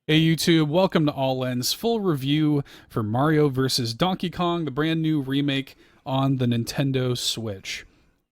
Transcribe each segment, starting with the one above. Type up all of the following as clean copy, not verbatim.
Hey YouTube, welcome to All Ends full review for Mario vs. Donkey Kong, the brand new remake on the Nintendo Switch.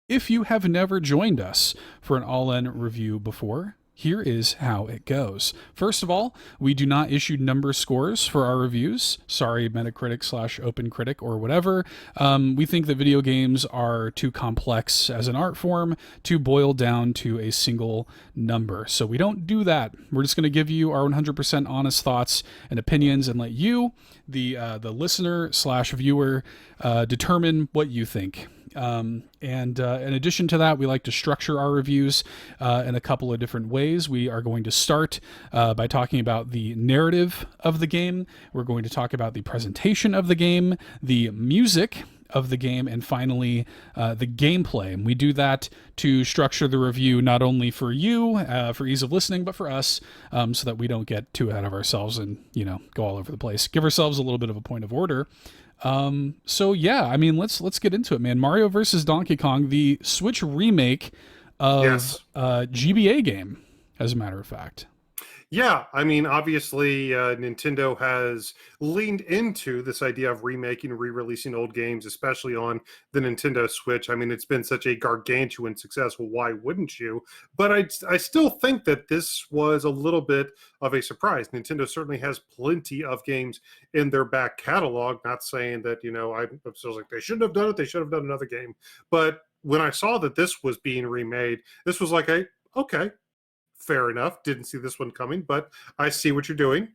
If you have never joined us for an All End review before, here is how it goes. First of all, we do not issue number scores for our reviews. Sorry, Metacritic slash OpenCritic or whatever. We think that video games are too complex as an art form to boil down to a single number. So we don't do that. We're just going to give you our 100% honest thoughts and opinions and let you, the listener slash viewer, determine what you think. And in addition to that, we like to structure our reviews in a couple of different ways. We are going to start by talking about the narrative of the game. We're going to talk about the presentation of the game, the music of the game, and finally the gameplay. And we do that to structure the review not only for you, for ease of listening, but for us, so that we don't get too ahead of ourselves and go all over the place. Give ourselves a little bit of a point of order. So yeah, I mean, let's get into it, man. Mario versus Donkey Kong, the Switch remake of Yes. GBA game, as a matter of fact. Yeah. I mean, obviously, Nintendo has leaned into this idea of remaking and re releasing old games, especially on the Nintendo Switch. I mean, it's been such a gargantuan success. Well, why wouldn't you? But I still think that this was a little bit of a surprise. Nintendo certainly has plenty of games in their back catalog. Not saying that, I'm still like, they shouldn't have done it. They should have done another game. But when I saw that this was being remade, this was like, okay, fair enough. Didn't see this one coming, but I see what you're doing.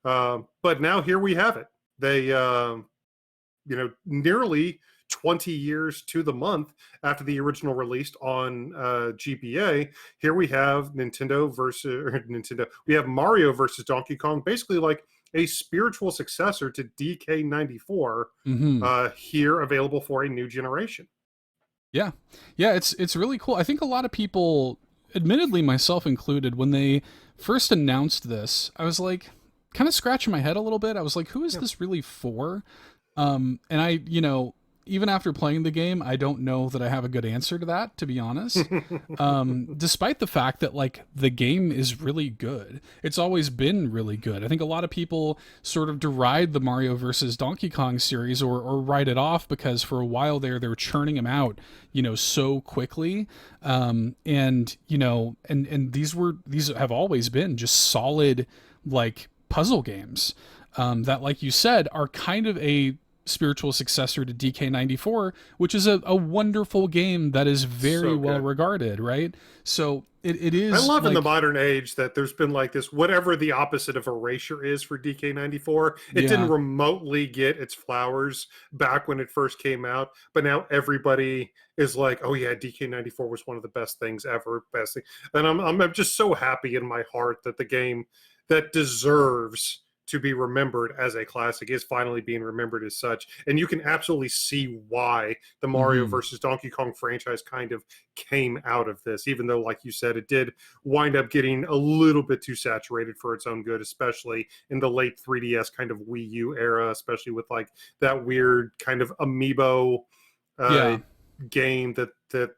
But now here we have it. They, nearly 20 years to the month after the original released on GBA, here we have Nintendo versus Nintendo. We have Mario versus Donkey Kong, basically like a spiritual successor to DK94, Mm-hmm. here available for a new generation. Yeah, yeah, it's really cool. I think a lot of people, admittedly myself included, when they first announced this, I was like, kind of scratching my head a little bit. I was like, who is Yeah. this really for? And even after playing the game, I don't know that I have a good answer to that, to be honest. Despite the fact that like the game is really good, it's always been really good. I think a lot of people sort of deride the Mario versus Donkey Kong series, or write it off because for a while there they were churning them out, so quickly. And these have always been just solid like puzzle games. That, like you said, are kind of a spiritual successor to DK94, which is a wonderful game that is very So well good. regarded, right? So it I is love in the like, modern age that there's been like this, whatever the opposite of erasure is for DK94. It didn't yeah, remotely get its flowers back when it first came out, but now everybody is like, oh yeah, DK94 was one of the best things ever, best thing. And I'm just so happy in my heart that the game that deserves to be remembered as a classic is finally being remembered as such. And you can absolutely see why the Mario mm-hmm. versus Donkey Kong franchise kind of came out of this, even though, like you said, it did wind up getting a little bit too saturated for its own good, especially in the late 3DS kind of Wii U era, especially with like that weird kind of amiibo uh, Yeah. game that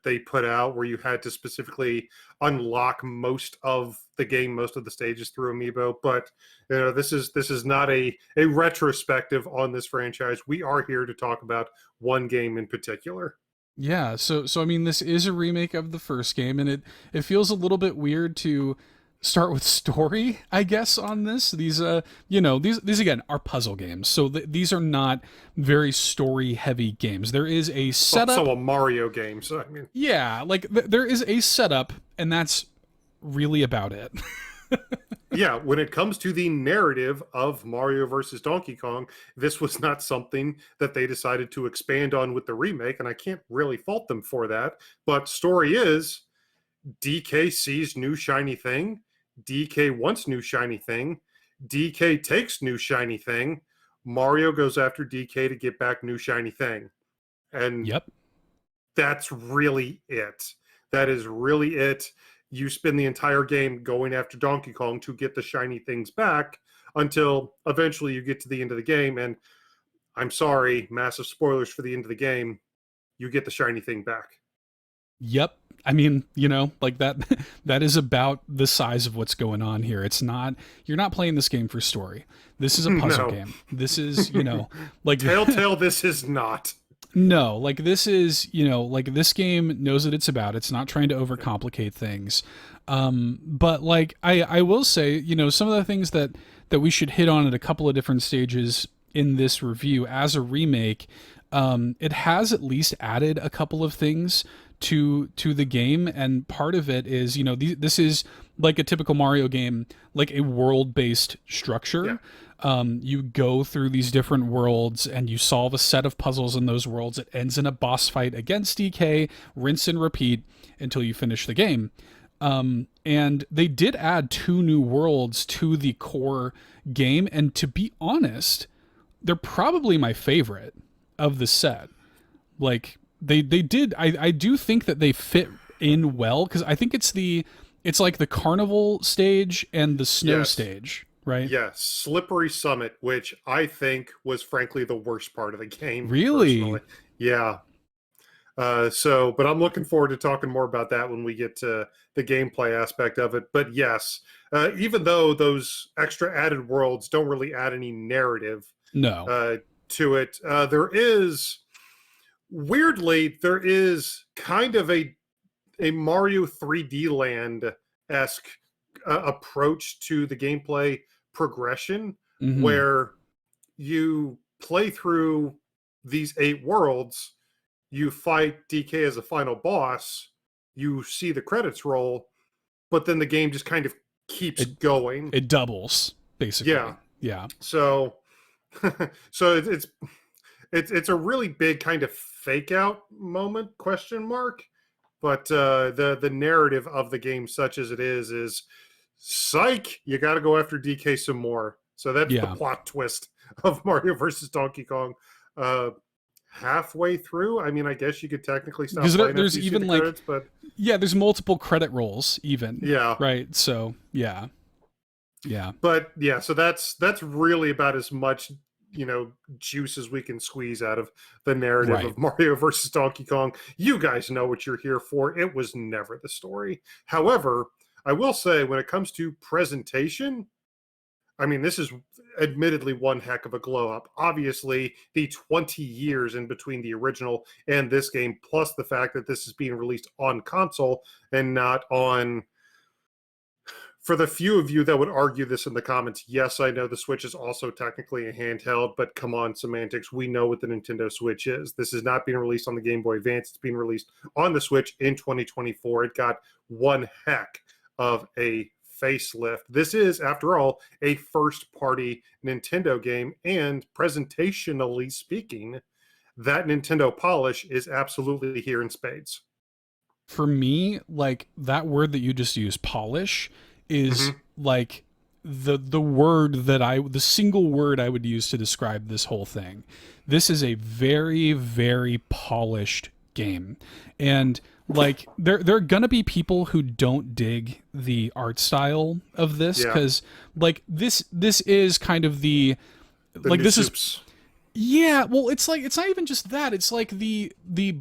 they put out where you had to specifically unlock most of the game, most of the stages through amiibo. But this is not a retrospective on this franchise. We are here to talk about one game in particular. Yeah, so I mean, this is a remake of the first game, and it feels a little bit weird to start with story, I guess, on this. These again are puzzle games, so these are not very story heavy games. There is a It's setup. also a Mario game, so I mean, Yeah, like there is a setup, and that's really about it. yeah, when it comes to the narrative of Mario versus Donkey Kong, this was not something that they decided to expand on with the remake, and I can't really fault them for that. But story is DK sees new shiny thing, DK wants new shiny thing, DK takes new shiny thing, Mario goes after DK to get back new shiny thing. And Yep. that's really it. That is really it. You spend the entire game going after Donkey Kong to get the shiny things back until eventually you get to the end of the game. And I'm sorry, massive spoilers for the end of the game. You get the shiny thing back. Yep. I mean, like that that is about the size of what's going on here. It's not you're not playing this game for story. This is a puzzle No. game. This is, like Telltale, this is not. no, like this is, like this game knows what it's about. It's not trying to Yeah. overcomplicate things. But like I will say, some of the things that we should hit on at a couple of different stages in this review as a remake, it has at least added a couple of things to the game, and part of it is, this is like a typical Mario game, like a world based Yeah. structure. You go through these different worlds and you solve a set of puzzles in those worlds. It ends in a boss fight against DK, rinse and repeat until you finish the game. And they did add 2 new worlds to the core game, and to be honest, they're probably my favorite of the set. Like they did, I do think that they fit in well, because I think it's like the carnival stage and the snow Yes. stage, right? Yes. Slippery Summit, which I think was frankly the worst part of the game, Really? personally. Yeah. But I'm looking forward to talking more about that when we get to the gameplay aspect of it. But yes, even though those extra added worlds don't really add any narrative No. uh, to it, there is kind of a Mario 3D Land esque approach to the gameplay progression, Mm-hmm. where you play through these 8 worlds, you fight DK as a final boss, you see the credits roll, but then the game just kind of keeps It going. it doubles Yeah. basically. Yeah. So so it's a really big kind of fake out moment, question mark. But the narrative of the game, such as it is psych, you got to go after DK some more. So that's the Yeah. plot twist of Mario versus Donkey Kong. Uh, Halfway through, I mean, I guess you could technically stop Because playing after there's you see the even like, credits, but yeah, there's multiple credit rolls even, yeah. right? So yeah. Yeah. But yeah, so that's really about as much, juice as we can squeeze out of the narrative Right. of Mario versus Donkey Kong. You guys know what you're here for. It was never the story. However, I will say, when it comes to presentation, I mean, this is admittedly one heck of a glow up. Obviously, the 20 years in between the original and this game, plus the fact that this is being released on console and not on. For the few of you that would argue this in the comments, yes, I know the Switch is also technically a handheld, but come on, semantics. We know what the Nintendo Switch is. This is not being released on the Game Boy Advance. It's being released on the Switch in 2024. It got one heck of a facelift. This is, after all, a first party Nintendo game, and presentationally speaking, that Nintendo polish is absolutely here in spades. For me, like that word that you just used, polish, is Mm-hmm. like the word that the single word I would use to describe this whole thing. This is a very, very polished game. And like there are gonna be people who don't dig the art style of this, Yeah, because like this is kind of the the like new this is soups. yeah, well, it's like it's not even just that. It's like the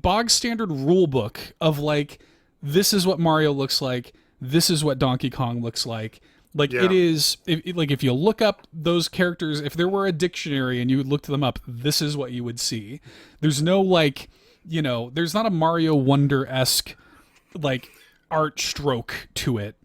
bog standard rule book of like, this is what Mario looks like. This is what Donkey Kong looks like. Like it Yeah. is, like if you look up those characters, if there were a dictionary and you looked them up, this is what you would see. There's no like, there's not a Mario Wonder esque like art stroke to it.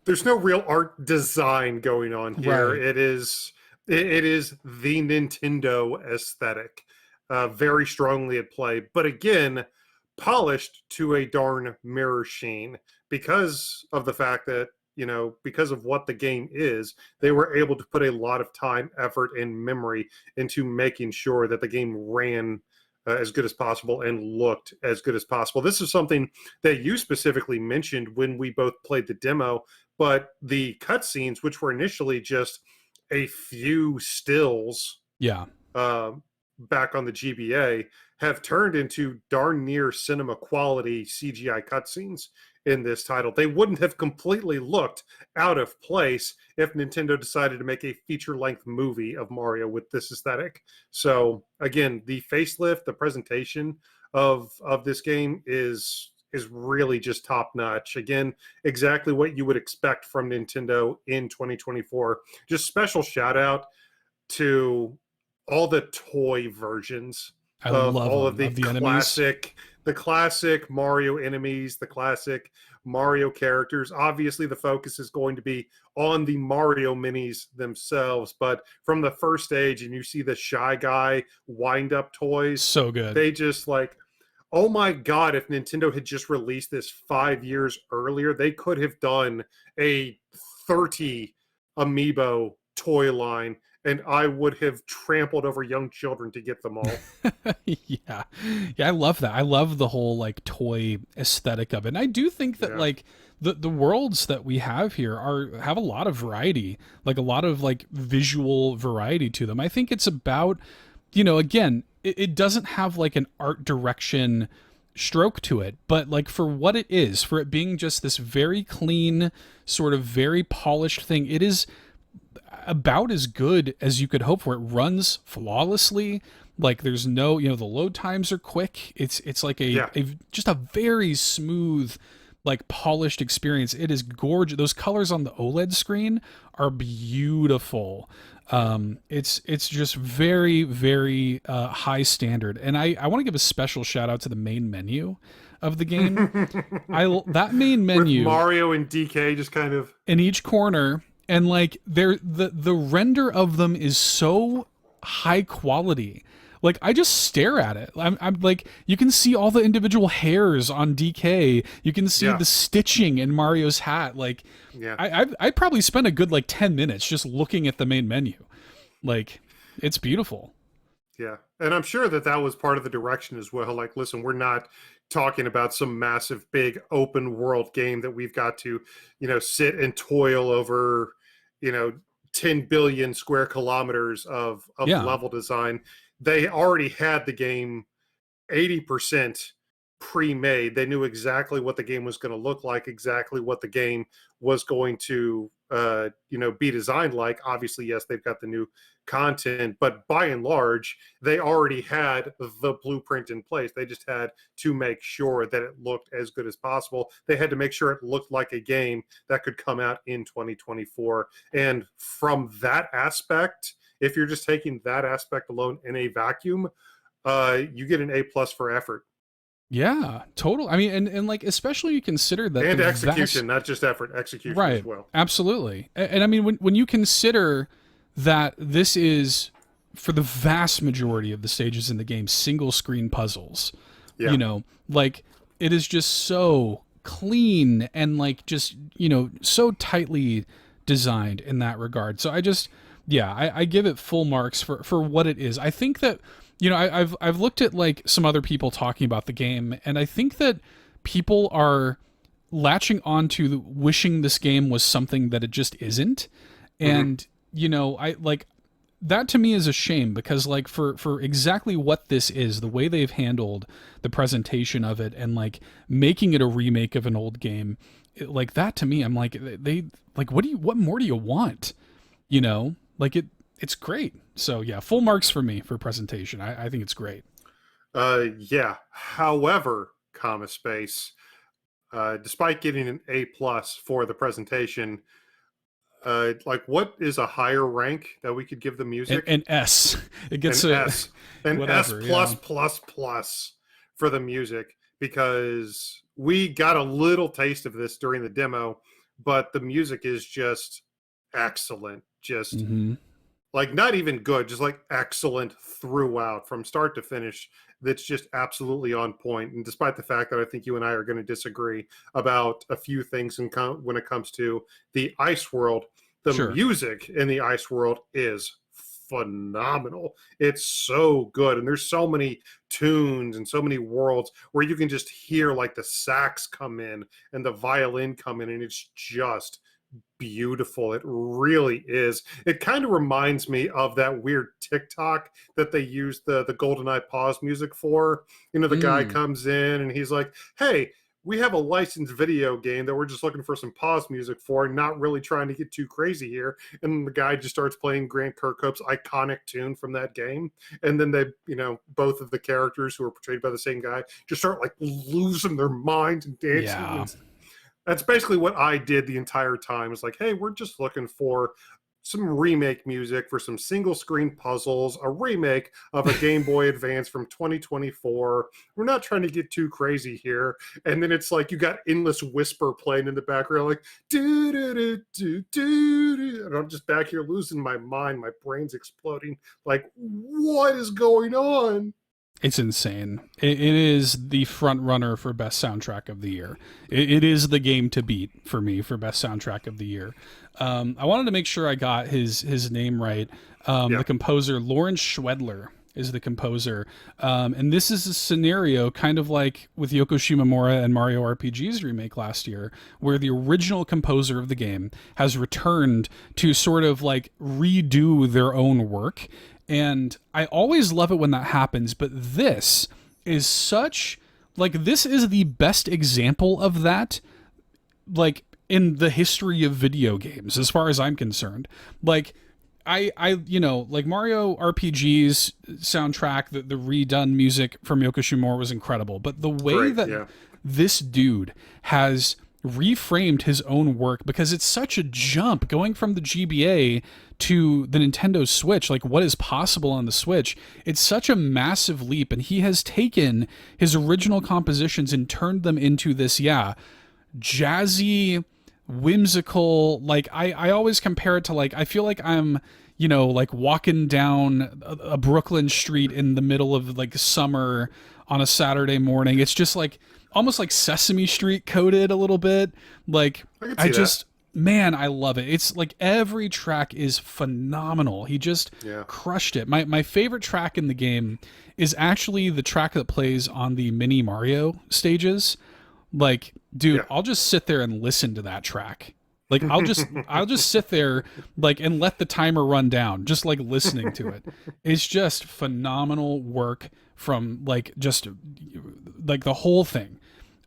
There's no real art design going on here. Right. It is the Nintendo aesthetic, very strongly at play. But again, polished to a darn mirror sheen, because of the fact that, because of what the game is. They were able to put a lot of time, effort, and memory into making sure that the game ran as good as possible and looked as good as possible. This is something that you specifically mentioned when we both played the demo, but the cutscenes, which were initially just a few stills Yeah. uh, back on the GBA, have turned into darn near cinema quality CGI cutscenes in this title. They wouldn't have completely looked out of place if Nintendo decided to make a feature length movie of Mario with this aesthetic. So again, the facelift, the presentation of this game is really just top notch. Again, exactly what you would expect from Nintendo in 2024. Just special shout out to all the toy versions I of love all of them, of the enemies. the classic Mario enemies, the classic Mario characters. Obviously, the focus is going to be on the Mario minis themselves, but from the first stage, and you see the Shy Guy wind up toys, So good. they just like, oh my god, if Nintendo had just released this 5 years earlier, they could have done a 30 amiibo toy line, and I would have trampled over young children to get them all. Yeah. Yeah, I love that. I love the whole like toy aesthetic of it. And I do think that Yeah. like the worlds that we have here have a lot of variety, like a lot of like visual variety to them. I think it's about, again, it doesn't have like an art direction stroke to it, but like for what it is, for it being just this very clean, sort of very polished thing, it is about as good as you could hope for. It runs flawlessly. Like there's no, the load times are quick. It's like Yeah. a just a very smooth, like polished experience. It is gorgeous. Those colors on the OLED screen are beautiful. It's just very very high standard, and I want to give a special shout out to the main menu of the game. I that main With menu Mario and DK just kind of. in each corner, and like the render of them is so high quality. Like I just stare at it. I'm like, you can see all the individual hairs on DK. You can see Yeah. the stitching in Mario's hat. Like Yeah. I probably spent a good like 10 minutes just looking at the main menu. Like it's beautiful. Yeah. And I'm sure that that was part of the direction as well. Like, listen, we're not talking about some massive, big open world game that we've got to, sit and toil over, you know, 10 billion square kilometers of Yeah. level design. They already had the game 80% pre-made. They knew exactly what the game was going to look like, exactly what the game was going to be designed like. Obviously, yes, they've got the new content, but by and large, they already had the blueprint in place. They just had to make sure that it looked as good as possible. They had to make sure it looked like a game that could come out in 2024. And from that aspect, if you're just taking that aspect alone in a vacuum, you get an A+ for effort. Yeah, total. I mean, and like especially you consider that And the execution, vast, not just effort, execution as right, well. absolutely. And I mean, when you consider that this is for the vast majority of the stages in the game single screen puzzles, Yeah. like it is just so clean and like just so tightly designed in that regard. So I give it full marks for what it is. I think that I've looked at like some other people talking about the game, and I think that people are latching on to wishing this game was something that it just isn't. And I like that. To me is a shame, because like for exactly what this is, the way they've handled the presentation of it and like making it a remake of an old game, like that to me, I'm like, they like, what more do you want? Like it's great. So yeah, full marks for me for presentation. I think it's great. Yeah. However, comma space, despite getting an A+ for the presentation, like, what is a higher rank that we could give the music? An S. It gets An a S, an whatever. S Yeah. plus for the music, because we got a little taste of this during the demo, but the music is just excellent. Just Hmm. like not even good, just like excellent throughout from start to finish. That's just absolutely on point. And despite the fact that I think you and I are going to disagree about a few things when it comes to the ice world, the Sure. music in the ice world is phenomenal. It's so good. And there's so many tunes and so many worlds where you can just hear like the sax come in and the violin come in, and it's just beautiful. It really is. It kind of reminds me of that weird TikTok that they use the GoldenEye pause music for. The guy Mm. comes in and he's like, "Hey, we have a licensed video game that we're just looking for some pause music for, and not really trying to get too crazy here. And the guy just starts playing Grant Kirkhope's iconic tune from that game. And then they, both of the characters who are portrayed by the same guy just start like losing their minds and dancing. Yeah. And that's basically what I did the entire time. It's like, hey, we're just looking for some remake music for some single screen puzzles, a remake of a Game Boy Advance from 2024. We're not trying to get too crazy here. And then it's like you got Endless Whisper playing in the background, like do do do do do, and I'm just back here losing my mind. My brain's exploding. Like, what is going on? It's insane. It is the front runner for best soundtrack of the year. It is the game to beat for me for best soundtrack of the year. I wanted to make sure I got his name right. The composer, Lawrence Schwedler, is the composer. And this is a scenario kind of like with Yoko Shimomura and Mario RPG's remake last year, where the original composer of the game has returned to sort of like redo their own work. And I always love it when that happens, but this is such, like, this is the best example of that, like, in the history of video games, as far as I'm concerned. Like, I like Mario RPG's soundtrack, the redone music from Yoko Shimomura was incredible, but the way this dude has reframed his own work, because it's such a jump going from the GBA to the Nintendo Switch, like what is possible on the Switch. It's such a massive leap, and he has taken his original compositions and turned them into this, jazzy, whimsical, like I always compare it to, like, I feel like I'm, like walking down a Brooklyn street in the middle of like summer on a Saturday morning. It's just like almost like Sesame Street coded a little bit. Like, I just, man, I love it. It's like every track is phenomenal. He just crushed it. My favorite track in the game is actually the track that plays on the mini Mario stages. Like, dude, I'll just sit there and listen to that track. Like, I'll just sit there, like, and let the timer run down, just like listening to it. It's just phenomenal work from like just like the whole thing,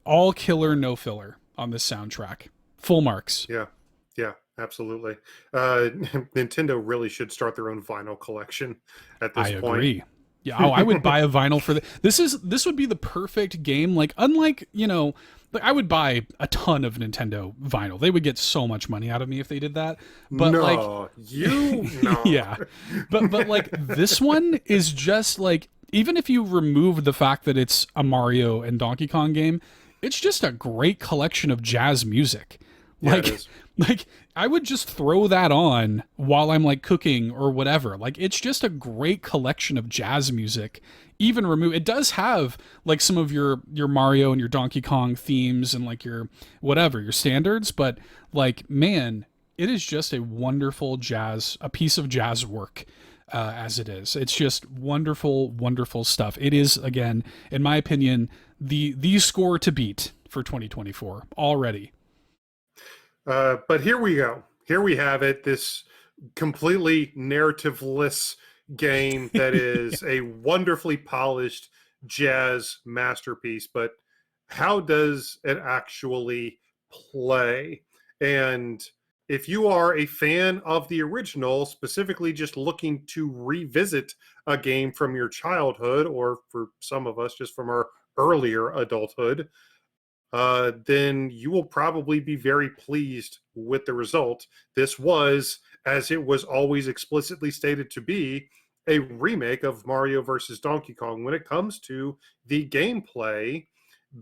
all killer, no filler on this soundtrack. Full marks. Yeah, absolutely. Nintendo really should start their own vinyl collection at this point. I agree. Yeah, I would buy a vinyl for this would be the perfect game. Like, unlike, like, I would buy a ton of Nintendo vinyl. They would get so much money out of me if they did that. But no. Yeah. But like, this one is just like, even if you remove the fact that it's a Mario and Donkey Kong game, it's just a great collection of jazz music. Like I would just throw that on while I'm like cooking or whatever. Like, it's just a great collection of jazz music. Even remove, it does have like some of your Mario and your Donkey Kong themes and like your whatever, your standards, but like, man, it is just a wonderful a piece of jazz work. As it is, it's just wonderful, wonderful stuff. It is, again, in my opinion, the score to beat for 2024 already. But here we go. Here we have it. This completely narrativeless game that is a wonderfully polished jazz masterpiece. But how does it actually play? And if you are a fan of the original, specifically just looking to revisit a game from your childhood, or for some of us, just from our earlier adulthood, then you will probably be very pleased with the result. This was, as it was always explicitly stated to be, a remake of Mario versus Donkey Kong. When it comes to the gameplay,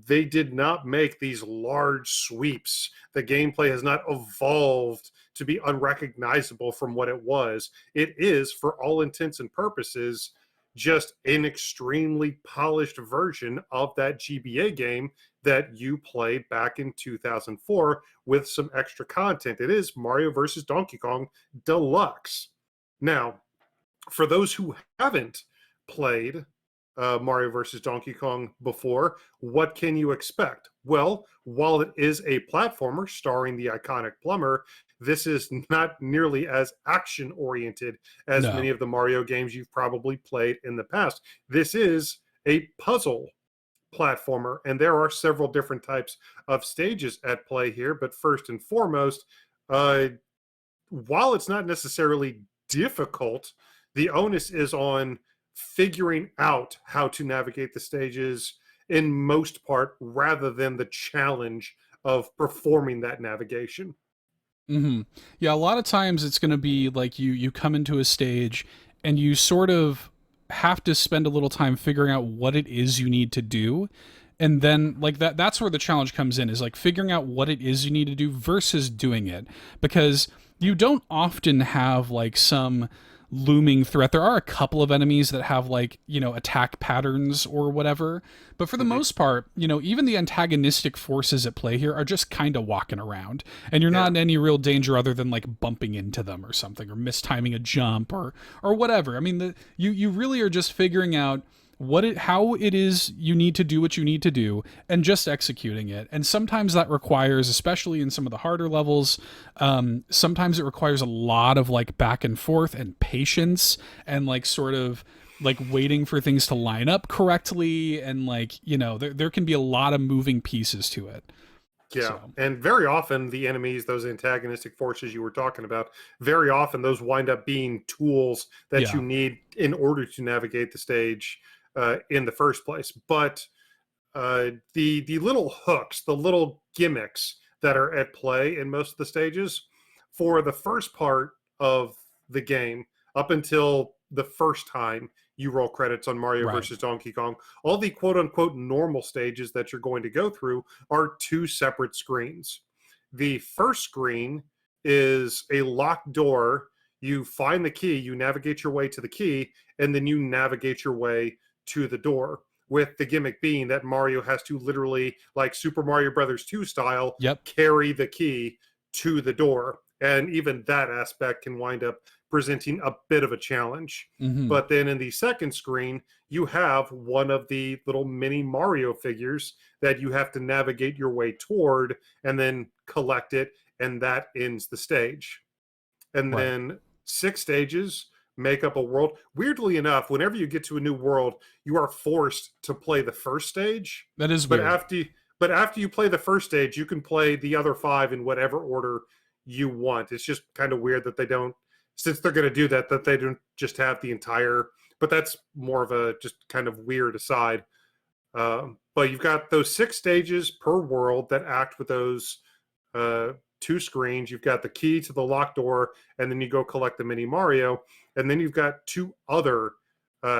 they did not make these large sweeps. The gameplay has not evolved to be unrecognizable from what it was. It is, for all intents and purposes, just an extremely polished version of that GBA game that you played back in 2004 with some extra content. It is Mario versus Donkey Kong Deluxe. Now, for those who haven't played Mario versus Donkey Kong before, what can you expect? Well, while it is a platformer starring the iconic plumber, this is not nearly as action-oriented as many of the Mario games you've probably played in the past. This is a puzzle platformer, and there are several different types of stages at play here. But first and foremost, uh, while it's not necessarily difficult, the onus is on figuring out how to navigate the stages in most part rather than the challenge of performing that navigation. Yeah, a lot of times it's going to be like you come into a stage and you sort of have to spend a little time figuring out what it is you need to do. And then like that's where the challenge comes in, is like figuring out what it is you need to do versus doing it, because you don't often have like some looming threat. There are a couple of enemies that have like, attack patterns or whatever, but for the Mhm. most part, even the antagonistic forces at play here are just kind of walking around, and you're not Yeah. in any real danger other than like bumping into them or something, or mistiming a jump, or whatever. I mean, you really are just figuring out how it is you need to do what you need to do, and just executing it. And sometimes that requires, especially in some of the harder levels, sometimes it requires a lot of like back and forth and patience, and like sort of like waiting for things to line up correctly, and like there can be a lot of moving pieces to it. Yeah, So and very often the enemies, those antagonistic forces you were talking about, very often those wind up being tools that you yeah. need in order to navigate the stage in the first place. But the little hooks, the little gimmicks that are at play in most of the stages, for the first part of the game, up until the first time you roll credits on Mario Right. versus Donkey Kong, all the quote unquote normal stages that you're going to go through are two separate screens. The first screen is a locked door. You find the key, you navigate your way to the key, and then you navigate your way to the door, with the gimmick being that Mario has to literally, like Super Mario Brothers 2 style, Yep. carry the key to the door. And even that aspect can wind up presenting a bit of a challenge. Hmm. But then in the second screen, you have one of the little mini Mario figures that you have to navigate your way toward and then collect it, and that ends the stage. And Right. then six stages make up a world. Weirdly enough, whenever you get to a new world, you are forced to play the first stage. That is But weird. after but after you play the first stage, you can play the other five in whatever order you want. It's just kind of weird that they don't, since they're going to do that, that they don't just have the entire. But that's more of a just kind of weird aside. But you've got those six stages per world that act with those two screens. You've got the key to the locked door, and then you go collect the mini Mario, and then you've got two other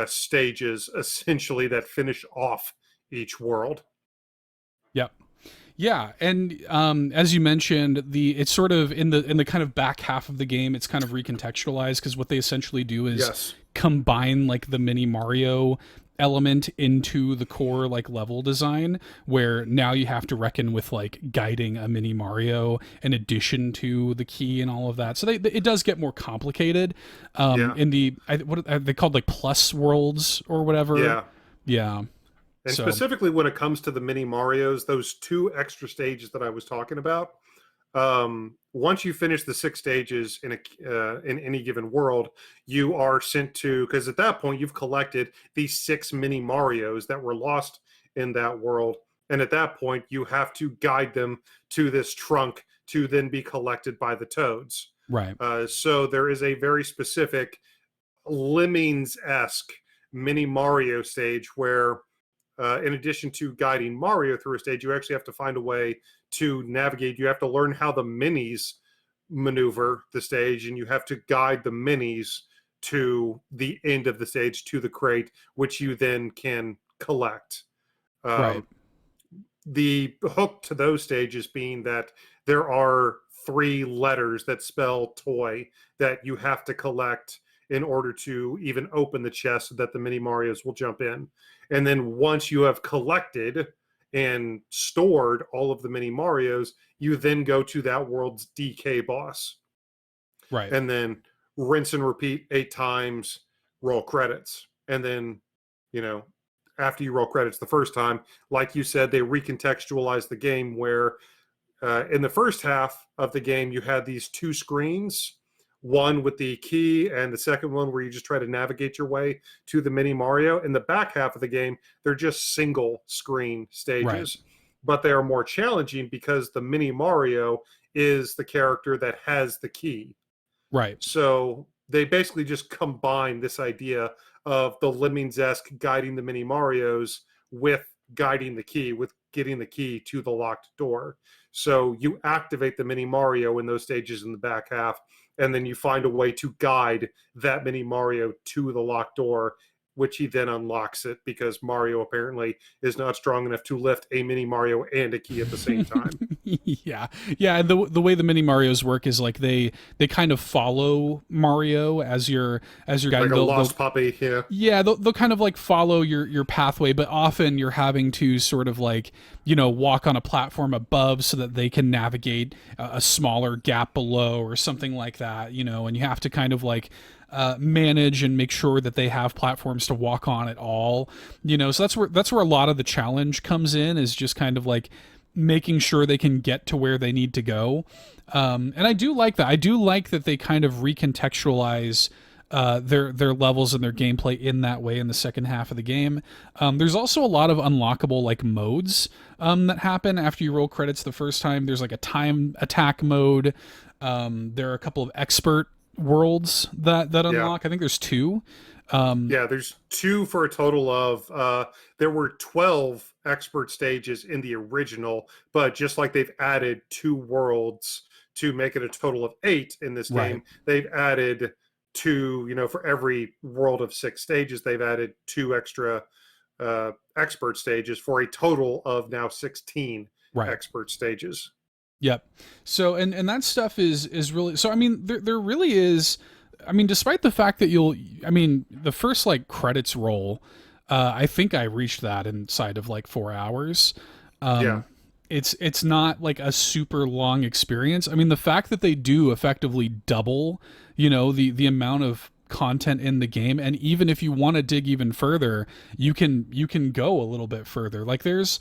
stages essentially that finish off each world. Yep. Yeah, and as you mentioned, it's sort of in the kind of back half of the game. It's kind of recontextualized, because what they essentially do is Yes. combine like the mini Mario element into the core like level design, where now you have to reckon with like guiding a mini Mario in addition to the key and all of that. So it does get more complicated. Yeah. In what are they called, like plus worlds or whatever. Yeah. Yeah. And So specifically when it comes to the mini Marios, those two extra stages that I was talking about, once you finish the six stages in any given world, you are sent to, because at that point you've collected these six mini Marios that were lost in that world, and at that point you have to guide them to this trunk to then be collected by the toads. right. So there is a very specific Lemmings esque mini Mario stage where in addition to guiding Mario through a stage, you actually have to find a way to navigate. You have to learn how the minis maneuver the stage, and you have to guide the minis to the end of the stage, to the crate, which you then can collect. Right. Um, the hook to those stages being that there are three letters that spell toy that you have to collect in order to even open the chest so that the mini Marios will jump in. And then once you have collected and stored all of the mini Marios, you then go to that world's DK boss, Right. and then rinse and repeat 8 times, roll credits. And then, you know, after you roll credits the first time, like you said, they recontextualize the game where in the first half of the game, you had these two screens one with the key and the second one where you just try to navigate your way to the mini Mario. In the back half of the game, they're just single screen Right. stages, but they are more challenging because the mini Mario is the character that has the key. Right. So they basically just combine this idea of the Lemmings-esque guiding the mini Marios with guiding the key, with getting the key to the locked door. So you activate the mini Mario in those stages in the back half, and then you find a way to guide that mini Mario to the locked door, which he then unlocks it because Mario apparently is not strong enough to lift a mini Mario and a key at the same time. Yeah, yeah. The way the mini Mario's work is like they kind of follow Mario as you're Like guiding. a They'll lost puppy, yeah. yeah, they'll kind of like follow your pathway, but often you're having to sort of like, walk on a platform above so that they can navigate a smaller gap below or something like that, and you have to kind of like manage and make sure that they have platforms to walk on at all, so that's where a lot of the challenge comes in, is just kind of like making sure they can get to where they need to go. And I do like that. I do like that they kind of recontextualize their levels and their gameplay in that way in the second half of the game. There's also a lot of unlockable like modes that happen after you roll credits the first time. There's like a time attack mode. There are a couple of expert worlds that Yeah. unlock. I think there's two. Yeah, there's two for a total of there were 12 expert stages in the original, but just like they've added two worlds to make it a total of 8 in this Right. game, they've added two, for every world of 6 stages, they've added 2 extra expert stages for a total of now 16 Right. expert stages. Yep. So and that stuff is really, so I mean there really is, I mean, despite the fact that the first like credits roll, I think I reached that inside of like 4 hours. Yeah. It's not like a super long experience. I mean, the fact that they do effectively double, the amount of content in the game, and even if you want to dig even further, you can go a little bit further. Like there's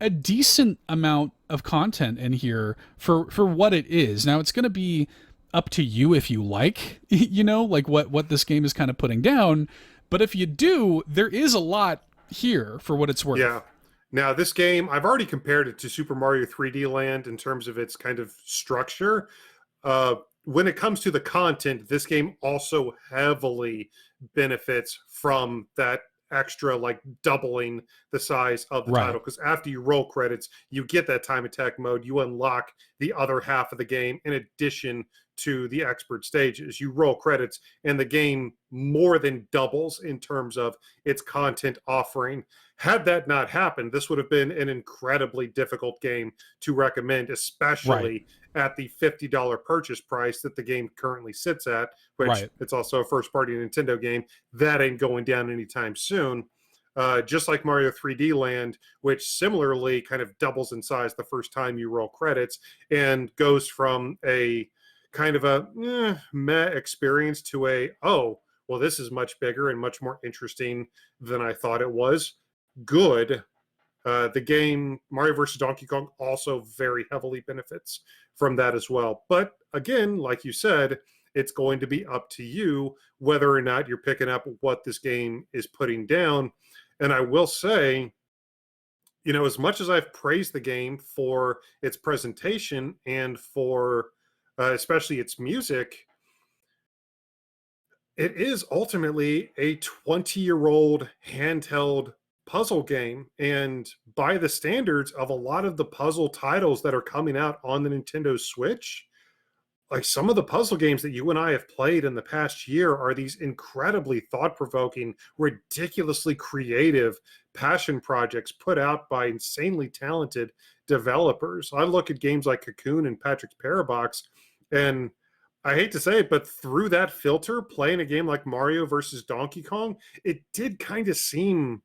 a decent amount of content in here for what it is. Now it's going to be up to you if you like, like what this game is kind of putting down. But if you do, there is a lot here for what it's worth. Yeah. Now, this game, I've already compared it to Super Mario 3D Land in terms of its kind of structure. When it comes to the content, this game also heavily benefits from that extra, like doubling the size of the Right. title. Because after you roll credits, you get that time attack mode. You unlock the other half of the game in addition to the expert stages. You roll credits, and the game more than doubles in terms of its content offering. Had that not happened, this would have been an incredibly difficult game to recommend, especially at the $50 purchase price that the game currently sits at, which Right. it's also a first-party Nintendo game. That ain't going down anytime soon. Just like Mario 3D Land, which similarly kind of doubles in size the first time you roll credits and goes from a kind of a meh experience to a, oh, well, this is much bigger and much more interesting than I thought it was. Good. The game Mario vs. Donkey Kong also very heavily benefits from that as well. But again, like you said, it's going to be up to you whether or not you're picking up what this game is putting down. And I will say, as much as I've praised the game for its presentation and for especially its music, it is ultimately a 20-year-old handheld puzzle game. And by the standards of a lot of the puzzle titles that are coming out on the Nintendo Switch, like some of the puzzle games that you and I have played in the past year are these incredibly thought-provoking, ridiculously creative passion projects put out by insanely talented developers. I look at games like Cocoon and Patrick's Parabox, and I hate to say it, but through that filter, playing a game like Mario versus Donkey Kong, it did kind of seem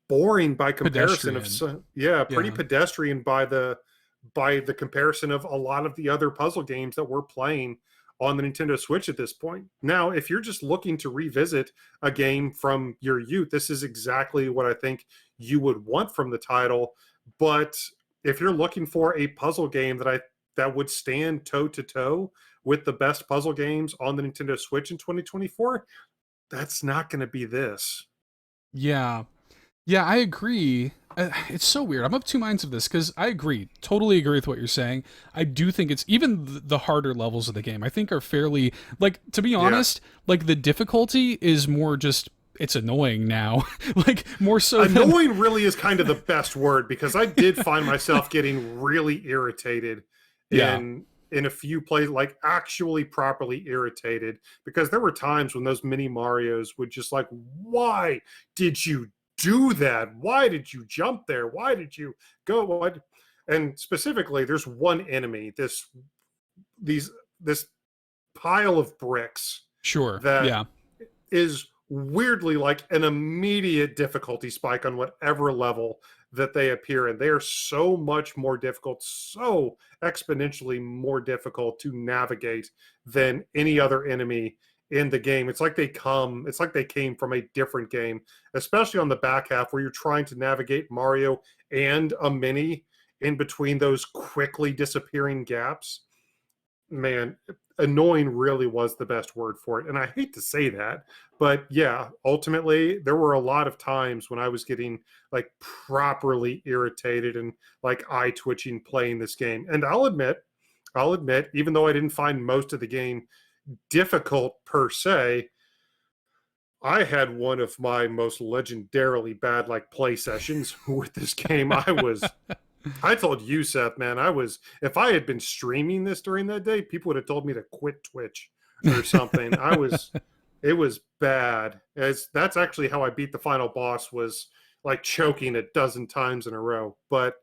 boring by comparison Pedestrian. pretty Yeah. pedestrian by the comparison of a lot of the other puzzle games that we're playing on the Nintendo Switch at this point. Now, if you're just looking to revisit a game from your youth, this is exactly what I think you would want from the title. But if you're looking for a puzzle game that would stand toe to toe with the best puzzle games on the Nintendo Switch in 2024, that's not going to be this. Yeah. Yeah, I agree. It's so weird. I'm of two minds of this because I agree, totally agree with what you're saying. I do think it's even the harder levels of the game, I think are fairly, like, to be Yeah. honest, like the difficulty is more just, it's annoying now. Like, more so than, Annoying really is kind of the best word, because I did find myself getting really irritated yeah, in a few plays, like actually properly irritated, because there were times when those mini Marios would just like, why did you do that? Why did you jump there? Why did you go? What? And specifically, there's one enemy, these this pile of bricks sure. that Yeah, is weirdly like an immediate difficulty spike on whatever level that they appear in. They are so much more difficult, so exponentially more difficult to navigate than any other enemy in the game. It's like they came from a different game, especially on the back half where you're trying to navigate Mario and a mini in between those quickly disappearing gaps. Man, annoying really was the best word for it. And I hate to say that, but yeah, ultimately, there were a lot of times when I was getting like properly irritated and like eye twitching playing this game. And I'll admit, even though I didn't find most of the game difficult per se, I had one of my most legendarily bad like play sessions with this game. I told you, Seth, man, if I had been streaming this during that day, people would have told me to quit Twitch or something. It was bad. That's actually how I beat the final boss, was like choking a dozen times in a row. But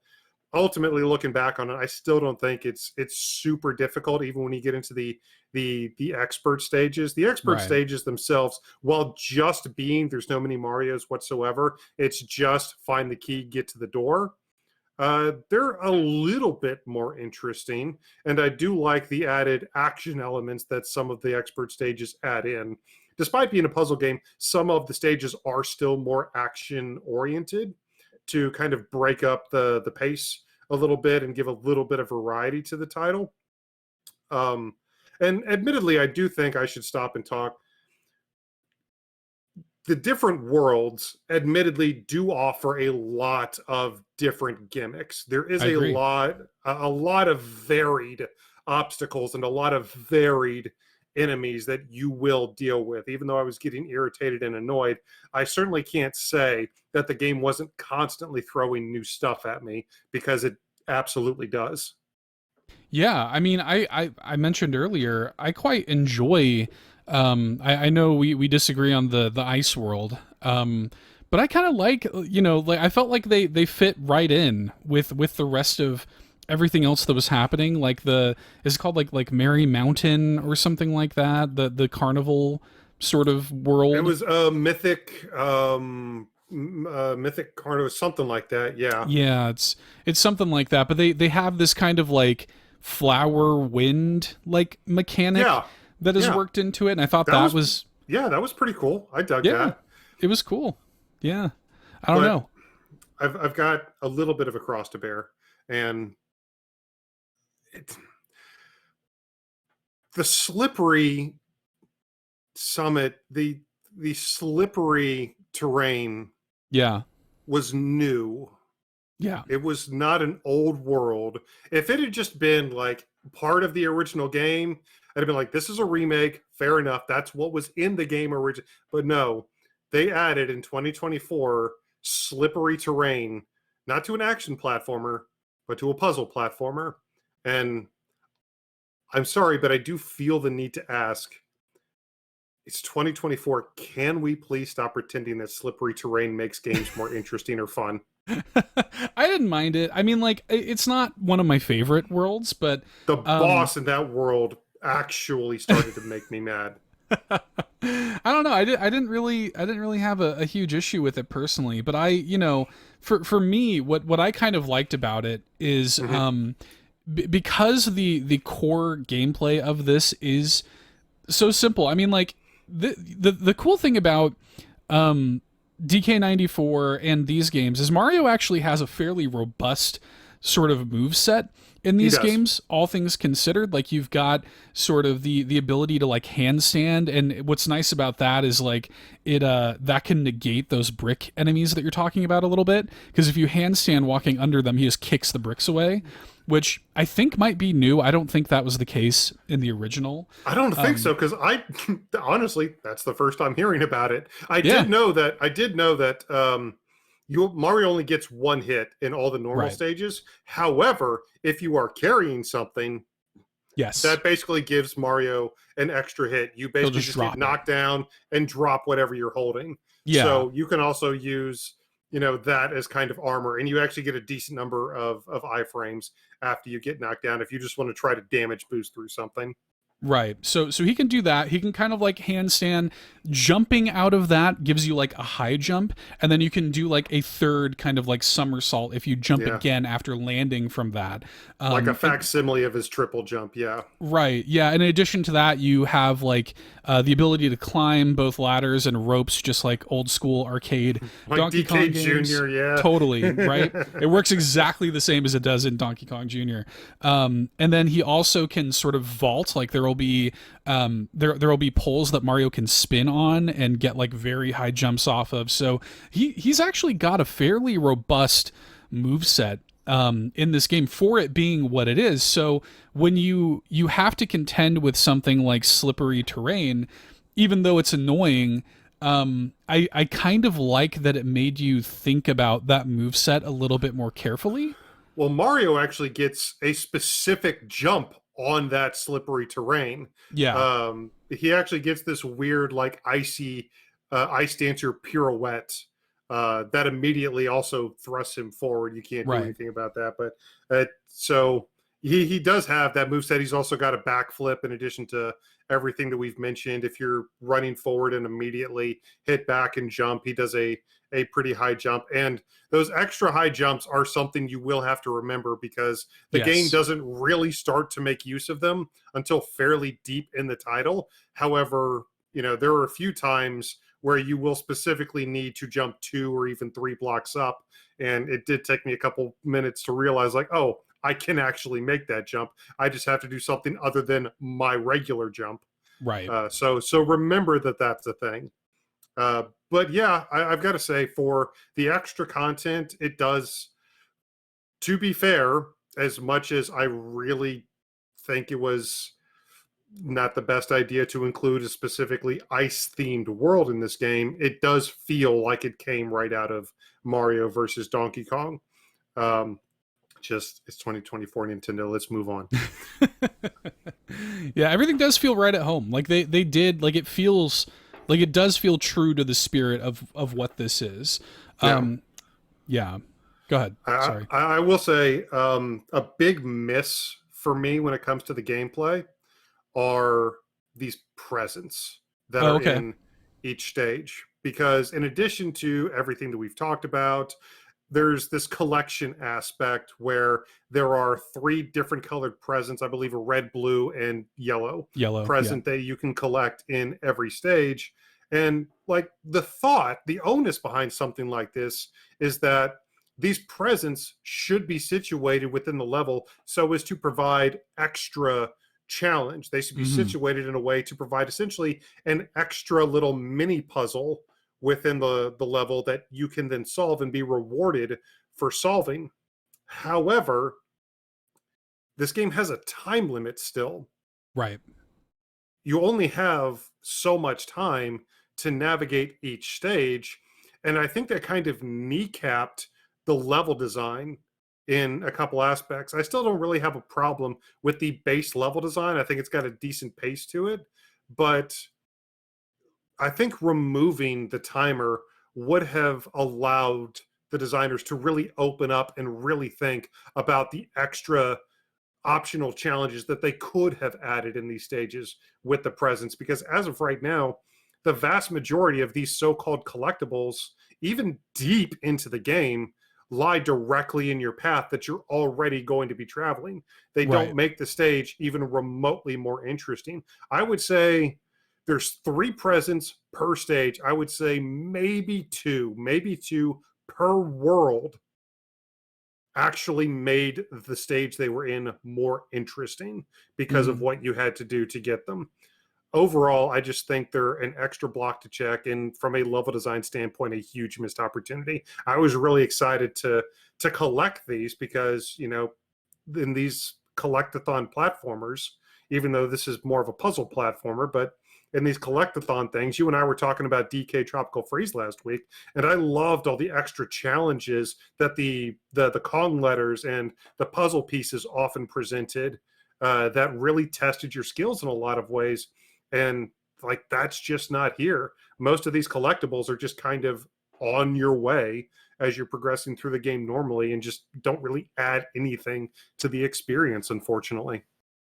ultimately, looking back on it, I still don't think it's super difficult, even when you get into the expert stages. The expert right. stages themselves, while just being there's no mini Marios whatsoever, it's just find the key, get to the door. They're a little bit more interesting, and I do like the added action elements that some of the expert stages add in. Despite being a puzzle game, some of the stages are still more action oriented to kind of break up the pace a little bit and give a little bit of variety to the title. Um, and admittedly, I do think I should stop and talk. The different worlds admittedly do offer a lot of different gimmicks. There is I agree. a lot of varied obstacles and a lot of varied enemies that you will deal with. Even though I was getting irritated and annoyed, I certainly can't say that the game wasn't constantly throwing new stuff at me, because it absolutely does. Yeah, I mean, I mentioned earlier, I quite enjoy. I know we disagree on the ice world, but I kind of like, like I felt like they fit right in with the rest of everything else that was happening. Like is it called like Merry Mountain or something like that? The carnival sort of It world. was a mythic carnival, something like that. Yeah, Yeah, it's something like that. But they have this kind of like flower wind like mechanic yeah, that is yeah. worked into it, and I thought That that was was yeah, that was pretty cool. I dug yeah, that. it was cool. Yeah, I don't But know. I've got a little bit of a cross to bear, and it, the slippery summit, the slippery terrain Yeah, was new. yeah, It was not an old world. If it had just been like part of the original game, I'd have been like, this is a remake. Fair enough. That's what was in the game original. But no, they added in 2024 slippery terrain, not to an action platformer, but to a puzzle platformer. And I'm sorry, but I do feel the need to ask, it's 2024. Can we please stop pretending that slippery terrain makes games more interesting or fun? I didn't mind it. I mean, like it's not one of my favorite worlds, but The um, boss in that world actually started to make me mad. I don't know. I didn't really have a huge issue with it personally, but for me, what I kind of liked about it is Mm-hmm. because the core gameplay of this is so simple. I mean, like the cool thing about um, DK94 and these games is Mario actually has a fairly robust sort of move set. in He these does. games, all things considered. Like you've got sort of the ability to like handstand, and what's nice about that is like it that can negate those brick enemies that you're talking about a little bit, because if you handstand walking under them, he just kicks the bricks away, which I think might be new. I don't think that was the case in the original. I don't think Um, so because I honestly that's the first I'm hearing about it. I yeah, did know that. I did know that you Mario only gets one hit in all the normal right. stages. However, if you are carrying something, Yes, that basically gives Mario an extra hit. You he'll basically just just get drop it. knocked down and drop whatever you're holding. Yeah, So you can also use, that as kind of armor, and you actually get a decent number of iframes after you get knocked down if you just want to try to damage boost through something. right. So he can do that. He can kind of like handstand. Jumping out of that gives you like a high jump, and then you can do like a third kind of like somersault if you jump Yeah. again after landing from that. Like a And facsimile of his triple jump. Yeah. right, yeah. And in addition to that, you have like the ability to climb both ladders and ropes, just like old school arcade Like Donkey DK Kong games. Jr., yeah. Totally, right? It works exactly the same as it does in Donkey Kong Jr. And then he also can sort of vault. Like there will be there will be poles that Mario can spin on and get like very high jumps off of. So he's actually got a fairly robust move set in this game for it being what it is. So when you have to contend with something like slippery terrain, even though it's annoying, I kind of like that it made you think about that move set a little bit more carefully. Well, Mario actually gets a specific jump on that slippery terrain. Yeah, He actually gets this weird, like icy ice dancer pirouette that immediately also thrusts him forward. You can't do right. anything about that, but so he does have that move set. He's also got a backflip in addition to everything that we've mentioned. If you're running forward and immediately hit back and jump, he does a pretty high jump. And those extra high jumps are something you will have to remember because the game Yes. doesn't really start to make use of them until fairly deep in the title. However, there are a few times where you will specifically need to jump 2 or even 3 blocks up. And it did take me a couple minutes to realize, like, oh, I can actually make that jump. I just have to do something other than my regular jump. Right. So remember that that's a thing. But yeah, I've got to say, for the extra content, it does. To be fair, as much as I really think it was not the best idea to include a specifically ice themed world in this game, it does feel like it came right out of Mario versus Donkey Kong. Um, just it's 2024 Nintendo. Let's move on. Yeah, everything does feel right at home. Like they did like it feels like it does feel true to the spirit of what this is. Yeah. Yeah. Go ahead. Sorry. I will say a big miss for me when it comes to the gameplay are these presents that Oh, are okay. in each stage. Because in addition to everything that we've talked about, there's this collection aspect where there are 3 different colored presents, I believe a red, blue, and yellow Yellow. Yeah. present that you can collect in every stage. And like the onus behind something like this is that these presents should be situated within the level so as to provide extra challenge. They should be Hmm. situated in a way to provide essentially an extra little mini puzzle within the level that you can then solve and be rewarded for solving. However, this game has a time limit still. Right. You only have so much time to navigate each stage. And I think that kind of kneecapped the level design in a couple aspects. I still don't really have a problem with the base level design. I think it's got a decent pace to it. But I think removing the timer would have allowed the designers to really open up and really think about the extra optional challenges that they could have added in these stages with the presents. Because as of right now, the vast majority of these so-called collectibles, even deep into the game, lie directly in your path that you're already going to be traveling. They don't Right. make the stage even remotely more interesting. I would say there's 3 presents per stage. I would say maybe two per world, actually made the stage they were in more interesting because of Mhm. what you had to do to get them. Overall, I just think they're an extra block to check, and from a level design standpoint, a huge missed opportunity. I was really excited to collect these because in these collectathon platformers, even though this is more of a puzzle platformer, but in these collectathon things, you and I were talking about DK Tropical Freeze last week, and I loved all the extra challenges that the Kong letters and the puzzle pieces often presented, that really tested your skills in a lot of ways. And like that's just not here. Most of these collectibles are just kind of on your way as you're progressing through the game normally and just don't really add anything to the experience, unfortunately.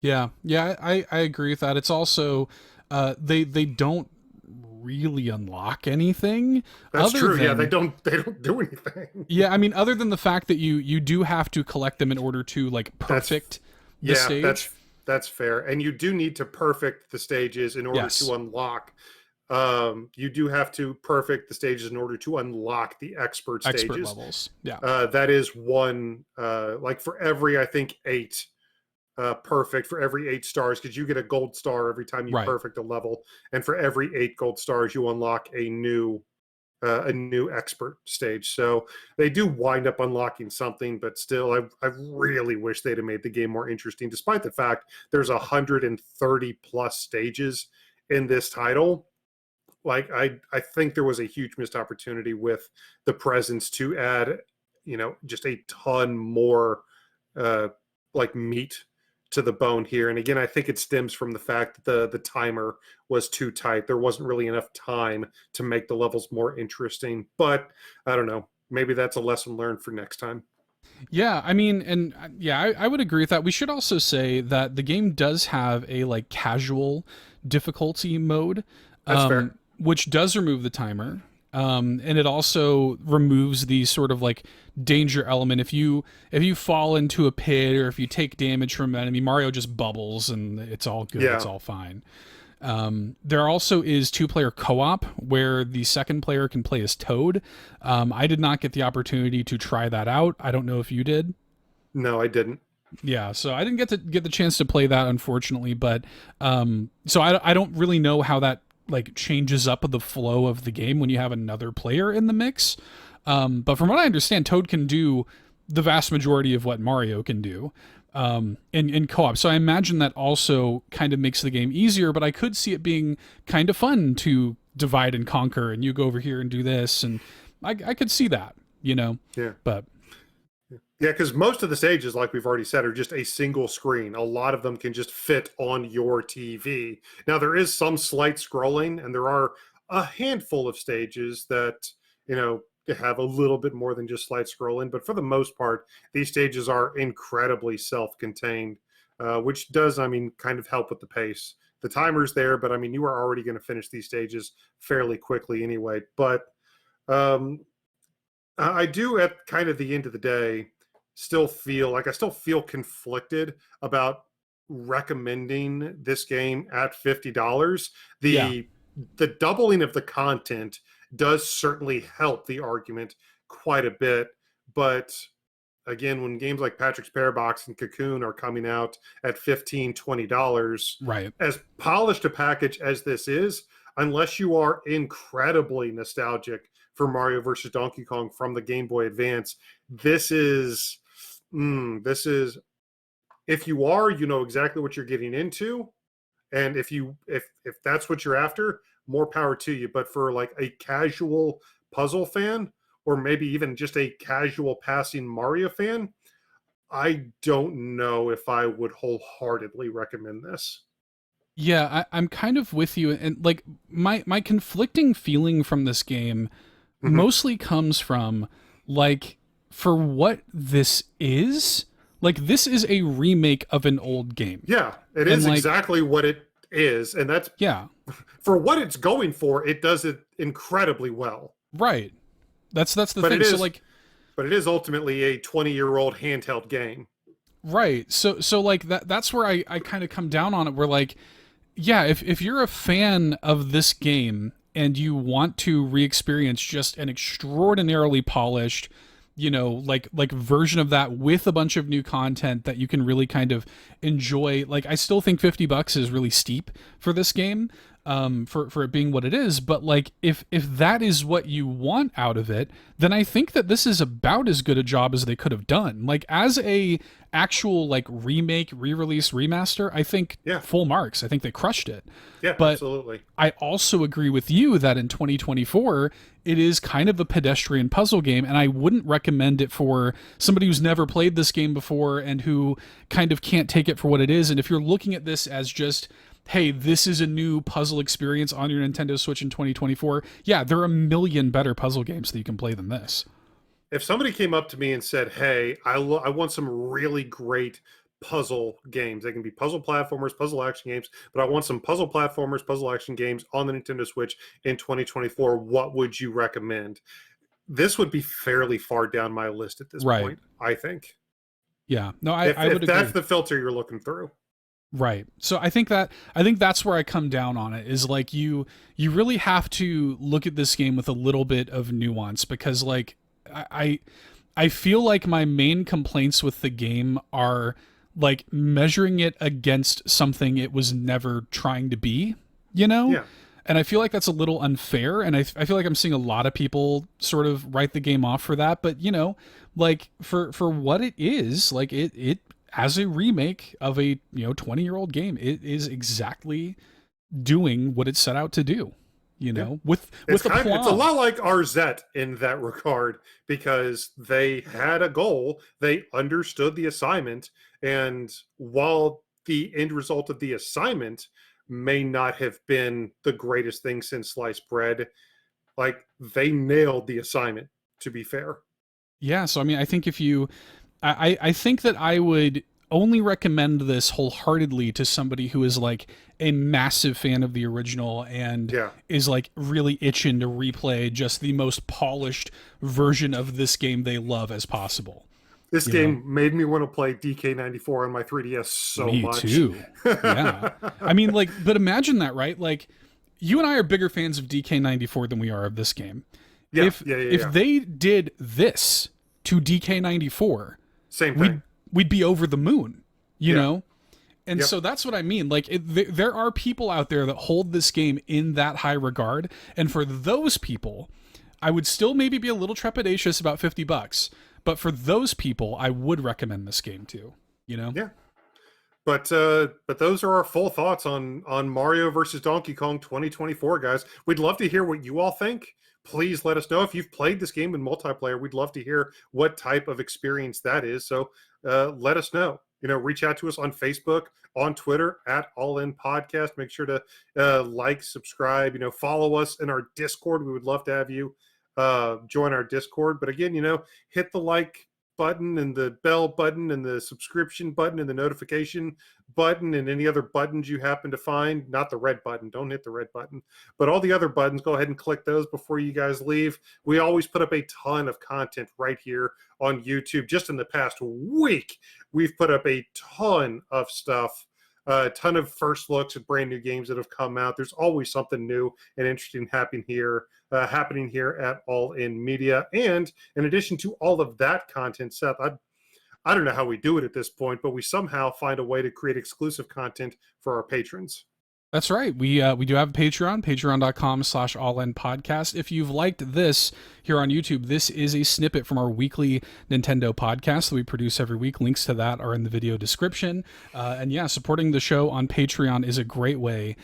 Yeah, yeah, I agree with that. It's also they don't really unlock anything That's other true. Yeah, than they don't do anything. yeah, I mean other than the fact that you do have to collect them in order to like That's perfect the yeah, stage. that's fair. And you do need to perfect the stages in order to Yes, unlock. You do have to perfect the stages in order to unlock the expert expert stages. levels. Yeah, That is one, like for every, I think, eight perfect, for every 8 stars, because you get a gold star every time you right. perfect a level, and for every 8 gold stars, you unlock a new expert stage. So they do wind up unlocking something, but still, I really wish they'd have made the game more interesting, despite the fact there's 130 plus stages in this title. Like I think there was a huge missed opportunity with the presence to add, just a ton more uh like meat to the bone here. And again, I think it stems from the fact that the timer was too tight. There wasn't really enough time to make the levels more interesting. But I don't know. Maybe that's a lesson learned for next time. Yeah, I mean, and yeah, I would agree with that. We should also say that the game does have a like casual difficulty mode, That's fair. which does remove the timer. And it also removes the sort of like danger element. If you fall into a pit or if you take damage from an enemy, Mario just bubbles and it's all good. It's Yeah. all fine. There also is two-player co-op where the second player can play as Toad. I did not get the opportunity to try that out. I don't know if you did. No, I didn't. Yeah, so I didn't get the chance to play that, unfortunately. But so I don't really know how that like changes up the flow of the game when you have another player in the mix. But from what I understand, Toad can do the vast majority of what Mario can do in co-op. So I imagine that also kind of makes the game easier, but I could see it being kind of fun to divide and conquer and you go over here and do this. And I could see that, Yeah. but Yeah, because most of the stages, like we've already said, are just a single screen. A lot of them can just fit on your TV. Now, there is some slight scrolling, and there are a handful of stages that, have a little bit more than just slight scrolling. But for the most part, these stages are incredibly self contained, which does, I mean, kind of help with the pace. The timer's there, but I mean, you are already going to finish these stages fairly quickly anyway. But um, I do, at kind of the end of the day, still feel conflicted about recommending this game at $50. yeah. The doubling of the content does certainly help the argument quite a bit, but again, when games like Patrick's Parabox and Cocoon are coming out at $15-20, Right. as polished a package as this is, unless you are incredibly nostalgic for Mario versus Donkey Kong from the Game Boy Advance, this is this is if you are, you know exactly what you're getting into, and if that's what you're after, more power to you. But for like a casual puzzle fan, or maybe even just a casual passing Mario fan, I don't know if I would wholeheartedly recommend this. Yeah, I'm kind of with you, and like my conflicting feeling from this game Hmm. mostly comes from like for what this is. Like this is a remake of an old game, Yeah, it and is like exactly what it is, and that's yeah, for what it's going for. It does it incredibly well, right. That's the but it thing. So is like but it is ultimately a 20-year-old handheld game. right. So like that's where I kind of come down on it. Where like yeah, if you're a fan of this game and you want to re-experience just an extraordinarily polished, like version of that with a bunch of new content that you can really kind of enjoy. Like, I still think $50 is really steep for this game, for it being what it is. But like, if that is what you want out of it, then I think that this is about as good a job as they could have done. Like, as a actual like remake, re-release, remaster, I think Yeah. full marks. I think they crushed it. Yeah, But absolutely. I also agree with you that in 2024, it is kind of a pedestrian puzzle game, and I wouldn't recommend it for somebody who's never played this game before and who kind of can't take it for what it is. And if you're looking at this as just, hey, this is a new puzzle experience on your Nintendo Switch in 2024, yeah, there are a million better puzzle games that you can play than this. If somebody came up to me and said, "Hey, I want some really great puzzle games. They can be puzzle platformers, puzzle action games, but I want some puzzle platformers, puzzle action games on the Nintendo Switch in 2024. What would you recommend?" This would be fairly far down my list at this Right. point, I think. Yeah. No, I If would that's agree. the filter you're looking through. Right. So I think that's where I come down on it, is like you really have to look at this game with a little bit of nuance, because like I I feel like my main complaints with the game are like measuring it against something it was never trying to be, you know? Yeah. And I feel like that's a little unfair, and I feel like I'm seeing a lot of people sort of write the game off for that. But like for what it is, like it as a remake of a 20-year-old game, it is exactly doing what it set out to do. Yeah. With the It's a plot. lot like RZ in that regard, because they had a goal, they understood the assignment, and while the end result of the assignment may not have been the greatest thing since sliced bread, like they nailed the assignment, to be fair. Yeah, so I mean, I think if you I think that I would only recommend this wholeheartedly to somebody who is like a massive fan of the original and Yeah. is like really itching to replay just the most polished version of this game they love as possible. This You know, game made me want to play DK94 on my 3DS so me much. too. Yeah. I mean, like, but imagine that, right? Like, you and I are bigger fans of DK94 than we are of this game. Yeah, If yeah, yeah, if yeah. they did this to DK94, Same we'd thing. we'd be over the moon, you Yeah. know? And Yep. so that's what I mean. Like, there are people out there that hold this game in that high regard, and for those people, I would still maybe be a little trepidatious about $50, but for those people, I would recommend this game too. You know? Yeah. But those are our full thoughts on Mario versus Donkey Kong 2024, guys. We'd love to hear what you all think. Please let us know if you've played this game in multiplayer. We'd love to hear what type of experience that is. So let us know. Reach out to us on Facebook, on Twitter at All In Podcast. Make sure to like, subscribe. Follow us in our Discord. We would love to have you join our Discord. But again, hit the like button and the bell button and the subscription button and the notification button and any other buttons you happen to find. Not the red button. Don't hit the red button. But all the other buttons, go ahead and click those before you guys leave. We always put up a ton of content right here on YouTube. Just in the past week, we've put up a ton of stuff. A ton of first looks at brand new games that have come out. There's always something new and interesting happening here at All In Media. And in addition to all of that content, Seth, I don't know how we do it at this point, but we somehow find a way to create exclusive content for our patrons. That's right. We do have a Patreon, patreon.com/allinpodcast. If you've liked this here on YouTube, this is a snippet from our weekly Nintendo podcast that we produce every week. Links to that are in the video description. And yeah, supporting the show on Patreon is a great way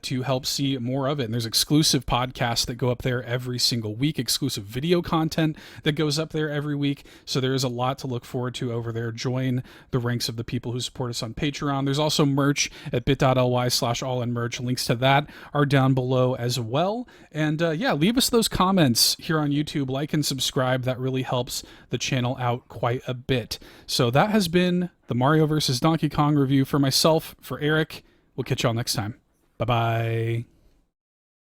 to help see more of it. And there's exclusive podcasts that go up there every single week, exclusive video content that goes up there every week. So there is a lot to look forward to over there. Join the ranks of the people who support us on Patreon. There's also merch at bit.ly/all merch. Links to that are down below as well. And yeah, leave us those comments here on YouTube. Like and subscribe. That really helps the channel out quite a bit. So that has been the Mario vs. Donkey Kong review for myself, for Eric. We'll catch y'all next time. Bye-bye.